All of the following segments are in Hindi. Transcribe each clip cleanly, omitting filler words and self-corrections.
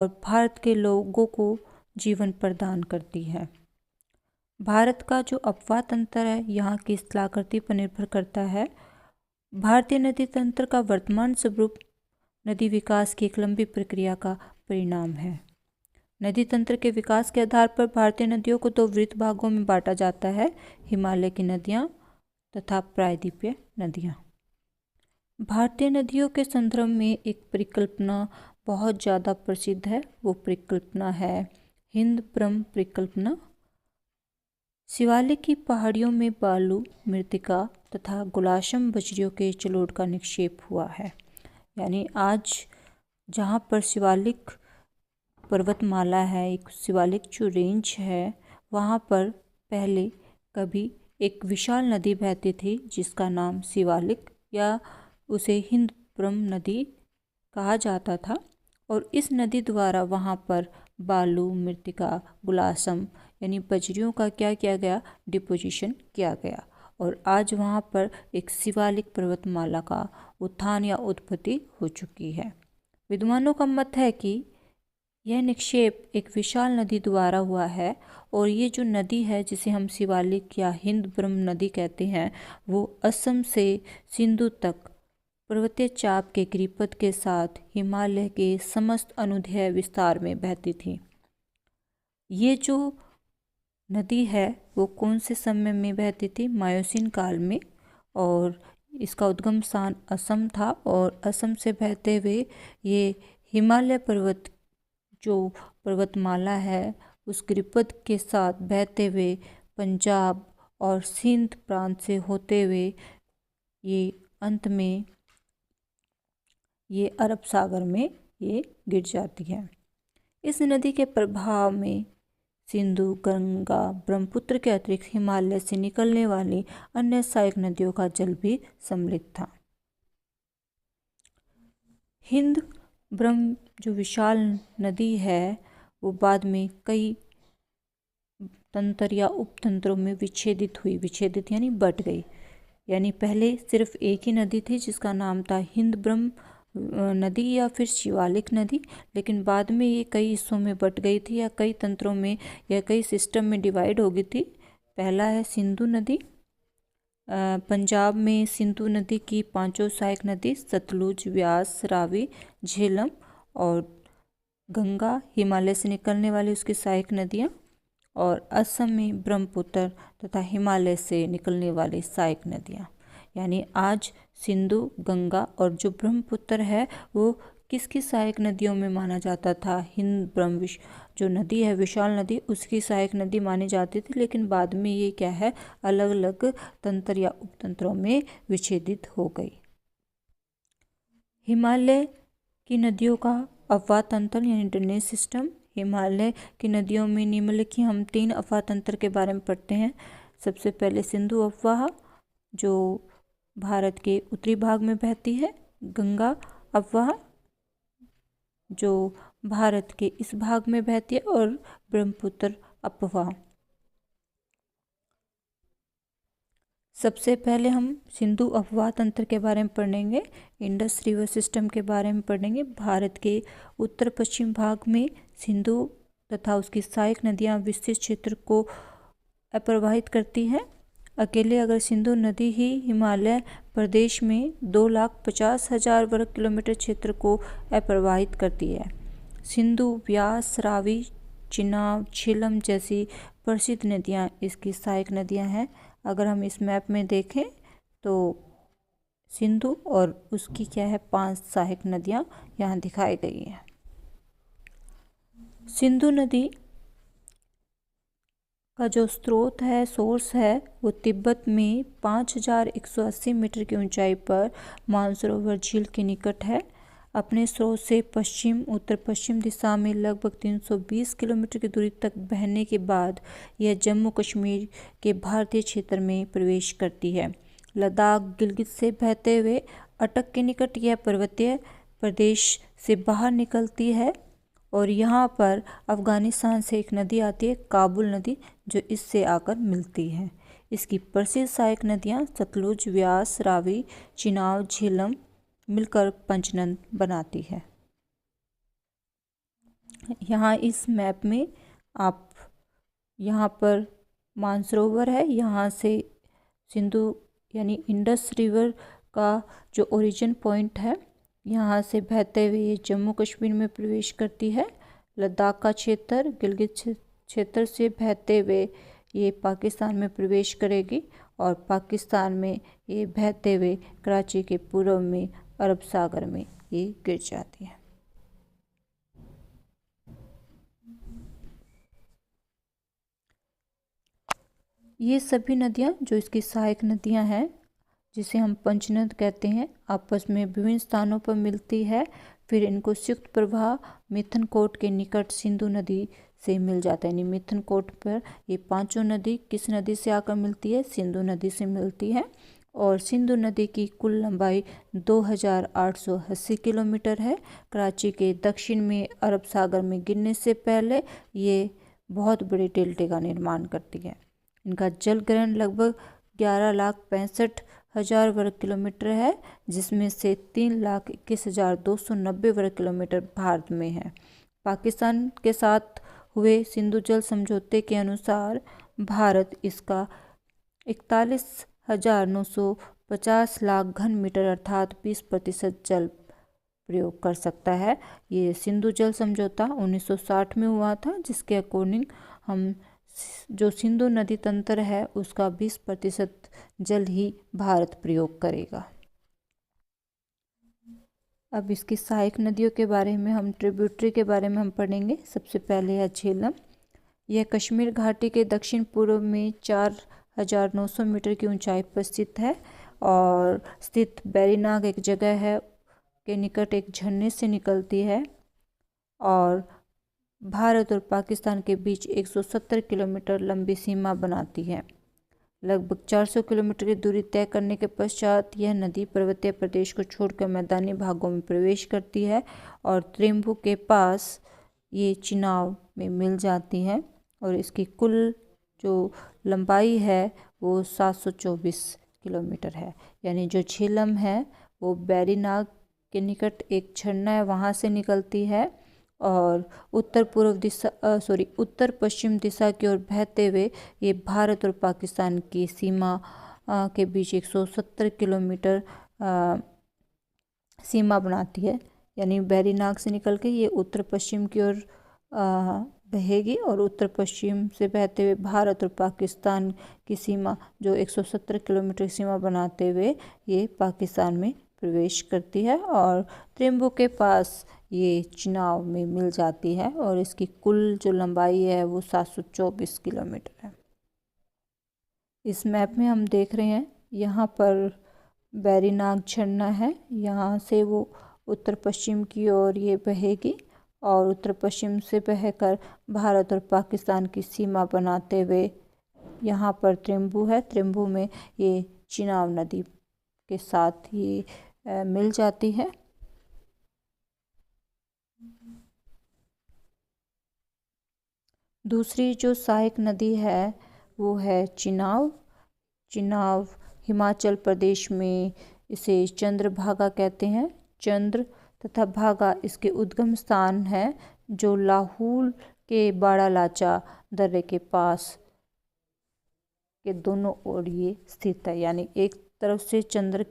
और भारत के लोगों को जीवन प्रदान करती है। भारत का जो अपवाह तंत्र है यहाँ की स्थलाकृति पर निर्भर करता है। भारतीय नदी तंत्र का वर्तमान स्वरूप नदी विकास की एक लंबी प्रक्रिया का परिणाम है। नदी तंत्र के विकास के आधार पर भारतीय नदियों को दो वृत्त भागों में बांटा जाता है, हिमालय की नदियाँ तथा प्रायद्वीपीय नदियाँ। भारतीय नदियों के संदर्भ में एक परिकल्पना बहुत ज़्यादा प्रसिद्ध है, वो परिकल्पना है हिंद ब्रह्म परिकल्पना। शिवालिक की पहाड़ियों में बालू, मृत्तिका तथा गुलाशम बजरियों के जलोढ़ का निक्षेप हुआ है। यानी आज जहाँ पर शिवालिक पर्वतमाला है, एक शिवालिक जो रेंज है, वहाँ पर पहले कभी एक विशाल नदी बहती थी जिसका नाम शिवालिक या उसे हिंद ब्रह्म नदी कहा जाता था। और इस नदी द्वारा वहाँ पर बालू, मृत्तिका, गुलासम यानी बजरियों का क्या किया गया, डिपोजिशन किया गया। और आज वहाँ पर एक शिवालिक पर्वतमाला का उत्थान या उत्पत्ति हो चुकी है। विद्वानों का मत है कि यह निक्षेप एक विशाल नदी द्वारा हुआ है और ये जो नदी है जिसे हम शिवालिक या हिंद ब्रह्म नदी कहते हैं, वो असम से सिंधु तक पर्वतीय चाप के गिरिपथ के साथ हिमालय के समस्त अनुदैर्ध्य विस्तार में बहती थी। ये जो नदी है वो कौन से समय में बहती थी? मायोसीन काल में। और इसका उद्गम स्थान असम था और असम से बहते हुए ये हिमालय पर्वत जो पर्वतमाला है उस गिरिपथ के साथ बहते हुए पंजाब और सिंध प्रांत से होते हुए ये अंत में ये अरब सागर में ये गिर जाती है। इस नदी के प्रभाव में सिंधु, गंगा, ब्रह्मपुत्र के अतिरिक्त हिमालय से निकलने वाली अन्य सहायक नदियों का जल भी सम्मिलित था। हिंद ब्रह्म जो विशाल नदी है वो बाद में कई तंत्र या उपतंत्रों में विच्छेदित हुई। विच्छेदित यानी बट गई। यानी पहले सिर्फ एक ही नदी थी जिसका नाम था हिंद ब्रह्म नदी या फिर शिवालिक नदी, लेकिन बाद में ये कई हिस्सों में बट गई थी या कई तंत्रों में या कई सिस्टम में डिवाइड हो गई थी। पहला है सिंधु नदी। पंजाब में सिंधु नदी की पांचों सहायक नदी सतलुज, व्यास, रावी, झेलम और गंगा हिमालय से निकलने वाली उसकी सहायक नदियाँ, और असम में ब्रह्मपुत्र तथा हिमालय से निकलने वाली सहायक नदियाँ। यानी आज सिंधु, गंगा और जो ब्रह्मपुत्र है वो किसकी सहायक नदियों में माना जाता था? हिंद ब्रह्म जो नदी है विशाल नदी उसकी सहायक नदी मानी जाती थी, लेकिन बाद में ये क्या है अलग अलग तंत्र या उपतंत्रों में विच्छेदित हो गई। हिमालय की नदियों का अपवाह तंत्र यानी ड्रेनेज सिस्टम। हिमालय की नदियों में निम्नलिखित हम 3 अपवाह तंत्र के बारे में पढ़ते हैं। सबसे पहले सिंधु अपवाह जो भारत के उत्तरी भाग में बहती है, गंगा अपवाह जो भारत के इस भाग में बहती है, और ब्रह्मपुत्र अपवाह। सबसे पहले हम सिंधु अपवाह तंत्र के बारे में पढ़ेंगे, इंडस रिवर सिस्टम के बारे में पढ़ेंगे। भारत के उत्तर पश्चिम भाग में सिंधु तथा उसकी सहायक नदियाँ विस्तृत क्षेत्र को अप्रवाहित करती हैं। अकेले अगर सिंधु नदी ही हिमालय प्रदेश में 2,50,000 वर्ग किलोमीटर क्षेत्र को अप्रवाहित करती है। सिंधु, व्यास, रावी, चिनाब, झेलम जैसी प्रसिद्ध नदियाँ इसकी सहायक नदियाँ हैं। अगर हम इस मैप में देखें तो सिंधु और उसकी क्या है 5 सहायक नदियाँ यहाँ दिखाई गई हैं। सिंधु नदी का जो स्रोत है, सोर्स है, वो तिब्बत में 5,180 मीटर की ऊंचाई पर मानसरोवर झील के निकट है। अपने स्रोत से पश्चिम उत्तर पश्चिम दिशा में लगभग 320 किलोमीटर की दूरी तक बहने के बाद यह जम्मू कश्मीर के भारतीय क्षेत्र में प्रवेश करती है। लद्दाख, गिलगित से बहते हुए अटक के निकट यह पर्वतीय प्रदेश से बाहर निकलती है और यहाँ पर अफ़गानिस्तान से एक नदी आती है, काबुल नदी, जो इससे आकर मिलती है। इसकी प्रसिद्ध सहायक नदियाँ सतलुज, व्यास, रावी, चिनाब, झेलम मिलकर पंचनद बनाती है। यहाँ इस मैप में आप यहाँ पर मानसरोवर है, यहाँ से सिंधु यानी इंडस रिवर का जो ओरिजिन पॉइंट है, यहाँ से बहते हुए ये जम्मू कश्मीर में प्रवेश करती है। लद्दाख का क्षेत्र गिलगित क्षेत्र से बहते हुए ये पाकिस्तान में प्रवेश करेगी और पाकिस्तान में ये बहते हुए कराची के पूर्व में अरब सागर में ये गिर जाती है। ये सभी नदियाँ जो इसकी सहायक नदियाँ हैं, जिसे हम पंचनद कहते हैं, आपस में विभिन्न स्थानों पर मिलती है। फिर इनको संयुक्त प्रवाह मिथनकोट के निकट सिंधु नदी से मिल जाता है। यानी मिथनकोट पर ये पांचों नदी किस नदी से आकर मिलती है? सिंधु नदी से मिलती है। और सिंधु नदी की कुल लंबाई 2880 किलोमीटर है। कराची के दक्षिण में अरब सागर में गिरने से पहले ये बहुत बड़े डेल्टे का निर्माण करती है। इनका जल ग्रहण लगभग 11,65,000 वर्ग किलोमीटर है, जिसमें से 3,21,290 वर्ग किलोमीटर भारत में है। पाकिस्तान के साथ हुए सिंधु जल समझौते के अनुसार भारत इसका 41,950 लाख घन मीटर अर्थात 20% जल प्रयोग कर सकता है। ये सिंधु जल समझौता 1960 में हुआ था, जिसके अकॉर्डिंग हम जो सिंधु नदी तंत्र है उसका 20% जल ही भारत प्रयोग करेगा। अब इसकी सहायक नदियों के बारे में हम ट्रिब्यूटरी के बारे में हम पढ़ेंगे। सबसे पहले है झेलम। यह कश्मीर घाटी के दक्षिण पूर्व में 4,900 मीटर की ऊंचाई पर स्थित है और स्थित बैरीनाग एक जगह है के निकट एक झरने से निकलती है और भारत और पाकिस्तान के बीच 170 किलोमीटर लंबी सीमा बनाती है। लगभग 400 किलोमीटर की दूरी तय करने के पश्चात यह नदी पर्वतीय प्रदेश को छोड़कर मैदानी भागों में प्रवेश करती है और त्रिम्बू के पास ये चिनाव में मिल जाती है और इसकी कुल जो लंबाई है वो 724 किलोमीटर है। यानी जो झेलम है वो बैरीनाग के निकट एक झरना है, वहाँ से निकलती है और उत्तर पश्चिम दिशा की ओर बहते हुए ये भारत और पाकिस्तान की सीमा के बीच 170 किलोमीटर सीमा बनाती है। यानी बैरीनाग से निकल के ये उत्तर पश्चिम की ओर बहेगी और उत्तर पश्चिम से बहते हुए भारत और पाकिस्तान की सीमा जो 170 किलोमीटर सीमा बनाते हुए ये पाकिस्तान में प्रवेश करती है और त्रिम्बू के पास ये चिनाव में मिल जाती है और इसकी कुल जो लंबाई है वो 724 किलोमीटर है। इस मैप में हम देख रहे हैं यहाँ पर बैरीनाग झरना है, यहाँ से वो उत्तर पश्चिम की ओर ये बहेगी और उत्तर पश्चिम से बहकर भारत और पाकिस्तान की सीमा बनाते हुए यहाँ पर त्रिम्बू है। त्रिम्बू में ये चिनाव नदी के साथ ये मिल जाती है। दूसरी जो सहायक नदी है वो है चिनाव। चिनाव हिमाचल प्रदेश में इसे चंद्रभागा कहते हैं। चंद्र तथा भागा इसके उद्गम स्थान है जो लाहौल के बाड़ालाचा दर्रे के पास के दोनों ओर ये स्थित है। यानी एक तरफ से चंद्र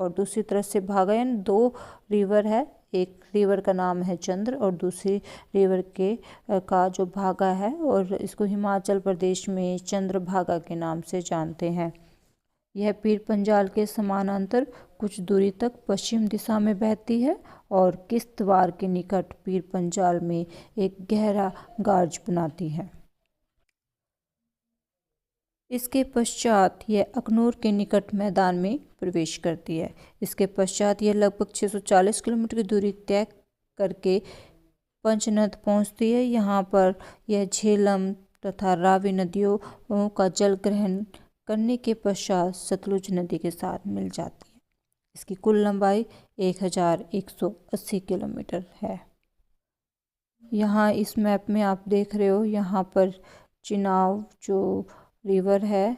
और दूसरी तरफ से भागा, यानी दो रिवर है। एक रिवर का नाम है चंद्र और दूसरी रिवर का जो भागा है और इसको हिमाचल प्रदेश में चंद्रभागा के नाम से जानते हैं। यह पीर पंजाल के समानांतर कुछ दूरी तक पश्चिम दिशा में बहती है और किश्तवाड़ के निकट पीर पंजाल में एक गहरा गार्ज बनाती है। इसके पश्चात यह अखनूर के निकट मैदान में प्रवेश करती है। इसके पश्चात यह लगभग 640 किलोमीटर की दूरी तय करके पंचनद पहुंचती है। यहाँ पर यह झेलम तथा रावी नदियों का जल ग्रहण करने के पश्चात सतलुज नदी के साथ मिल जाती है। इसकी कुल लंबाई 1180 किलोमीटर है। यहाँ इस मैप में आप देख रहे हो, यहाँ पर चिनाव जो रिवर है,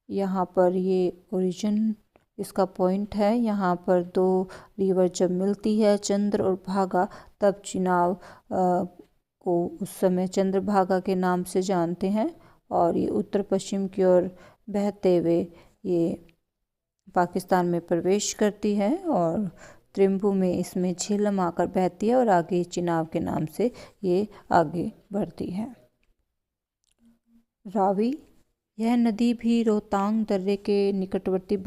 यहाँ पर ये ओरिजिन इसका पॉइंट है। यहाँ पर दो रिवर जब मिलती है चंद्र और भागा, तब चिनाव को उस समय चंद्रभागा के नाम से जानते हैं और ये उत्तर पश्चिम की ओर बहते हुए ये पाकिस्तान में प्रवेश करती है और त्रिम्बू में इसमें झेलम आकर बहती है और आगे चिनाब के नाम से ये आगे बढ़ती है। रावी, यह नदी भी रोहतांग दर्रे के निकटवर्ती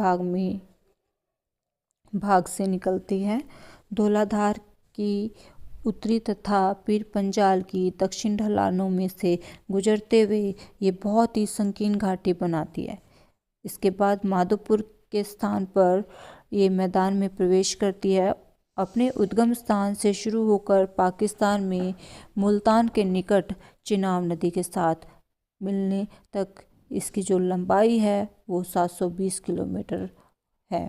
भाग से निकलती है। धौलाधार की उत्तरी तथा पीर पंजाल की दक्षिण ढलानों में से गुजरते हुए ये बहुत ही संकीर्ण घाटी बनाती है। इसके बाद माधोपुर के स्थान पर ये मैदान में प्रवेश करती है। अपने उद्गम स्थान से शुरू होकर पाकिस्तान में मुल्तान के निकट चिनाब नदी के साथ मिलने तक इसकी जो लंबाई है वो 720 किलोमीटर है।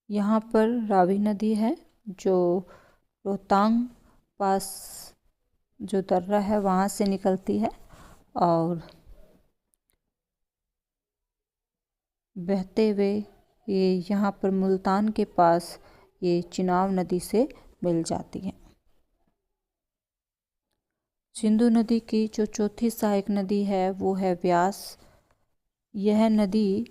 यहाँ पर रावी नदी है जो रोहतांग पास जो दर्रा है वहाँ से निकलती है और बहते हुए ये यहाँ पर मुल्तान के पास ये चिनाब नदी से मिल जाती है। सिंधु नदी की जो चौथी सहायक नदी है वो है व्यास। यह नदी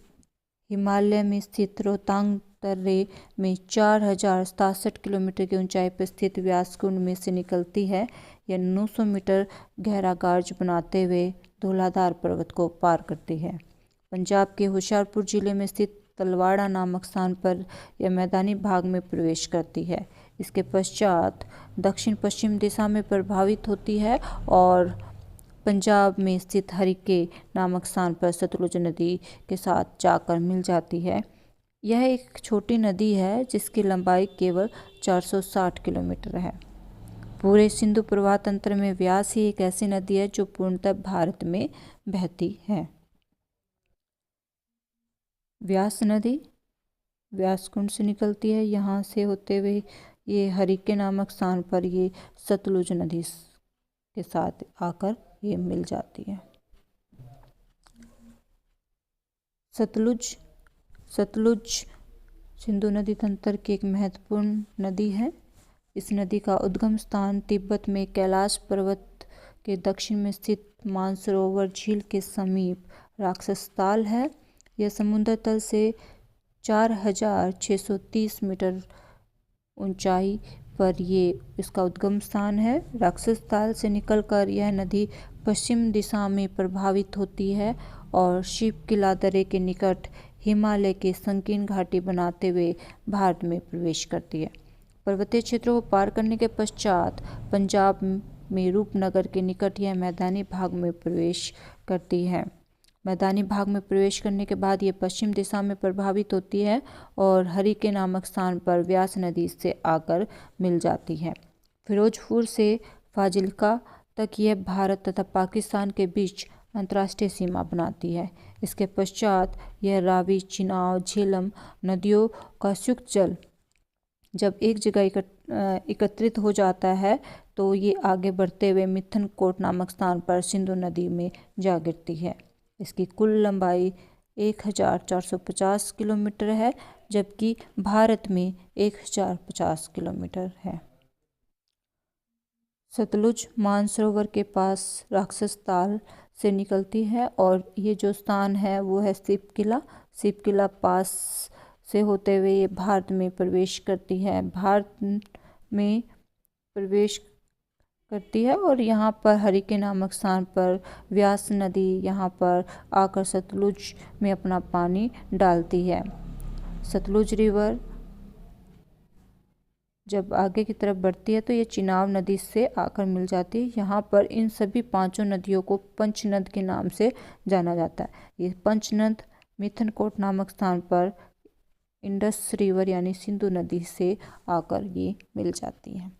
हिमालय में स्थित रोहतांग दर्रे में 4067 किलोमीटर की ऊंचाई पर स्थित व्यास कुंड में से निकलती है। यह 900 मीटर गहरा गार्ज बनाते हुए धौलाधार पर्वत को पार करती है। पंजाब के होशियारपुर जिले में स्थित तलवाड़ा नामक स्थान पर यह मैदानी भाग में प्रवेश करती है। इसके पश्चात दक्षिण पश्चिम दिशा में प्रभावित होती है और पंजाब में स्थित हरिके नामक स्थान पर सतलुज नदी के साथ जाकर मिल जाती है। यह एक छोटी नदी है जिसकी लंबाई केवल 460 किलोमीटर है। पूरे सिंधु प्रवाह तंत्र में व्यास ही एक ऐसी नदी है जो पूर्णतः भारत में बहती है। व्यास नदी व्यास कुंड से निकलती है। यहाँ से होते हुए ये हरिके नामक स्थान पर ये सतलुज नदी के साथ आकर ये मिल जाती है। सतलुज सिंधु नदी तंत्र की एक महत्वपूर्ण नदी है। इस नदी का उद्गम स्थान तिब्बत में कैलाश पर्वत के दक्षिण में स्थित मानसरोवर झील के समीप राक्षसताल है। यह समुद्र तल से 4630 मीटर ऊंचाई पर ये इसका उद्गम स्थान है। राक्षसताल से निकलकर यह नदी पश्चिम दिशा में प्रभावित होती है और शिवकिला दर्रे के निकट हिमालय के संकीर्ण घाटी बनाते हुए भारत में प्रवेश करती है। पर्वतीय क्षेत्रों को पार करने के पश्चात पंजाब में रूपनगर के निकट यह मैदानी भाग में प्रवेश करती है। मैदानी भाग में प्रवेश करने के बाद ये पश्चिम दिशा में प्रभावित होती है और हरिके नामक स्थान पर व्यास नदी से आकर मिल जाती है। फिरोजपुर से फाजिल्का तक यह भारत तथा पाकिस्तान के बीच अंतर्राष्ट्रीय सीमा बनाती है। इसके पश्चात यह रावी, चिनाब, झेलम नदियों का संयुक्त जल जब एक जगह एकत्रित हो जाता है तो ये आगे बढ़ते हुए मिथनकोट नामक स्थान पर सिंधु नदी में जा गिरती है। इसकी कुल लंबाई 1450 किलोमीटर है जबकि भारत में 1050 किलोमीटर है। सतलुज मानसरोवर के पास राक्षसताल से निकलती है और ये जो स्थान है वो है सिपकिला पास से होते हुए ये भारत में प्रवेश करती है। भारत में प्रवेश करती है और यहाँ पर हरिके नामक स्थान पर व्यास नदी यहाँ पर आकर सतलुज में अपना पानी डालती है। सतलुज रिवर जब आगे की तरफ बढ़ती है तो ये चिनाब नदी से आकर मिल जाती है। यहाँ पर इन सभी पांचों नदियों को पंचनद के नाम से जाना जाता है। ये पंचनद मिथनकोट नामक स्थान पर इंडस रिवर यानी सिंधु नदी से आकर ये मिल जाती है।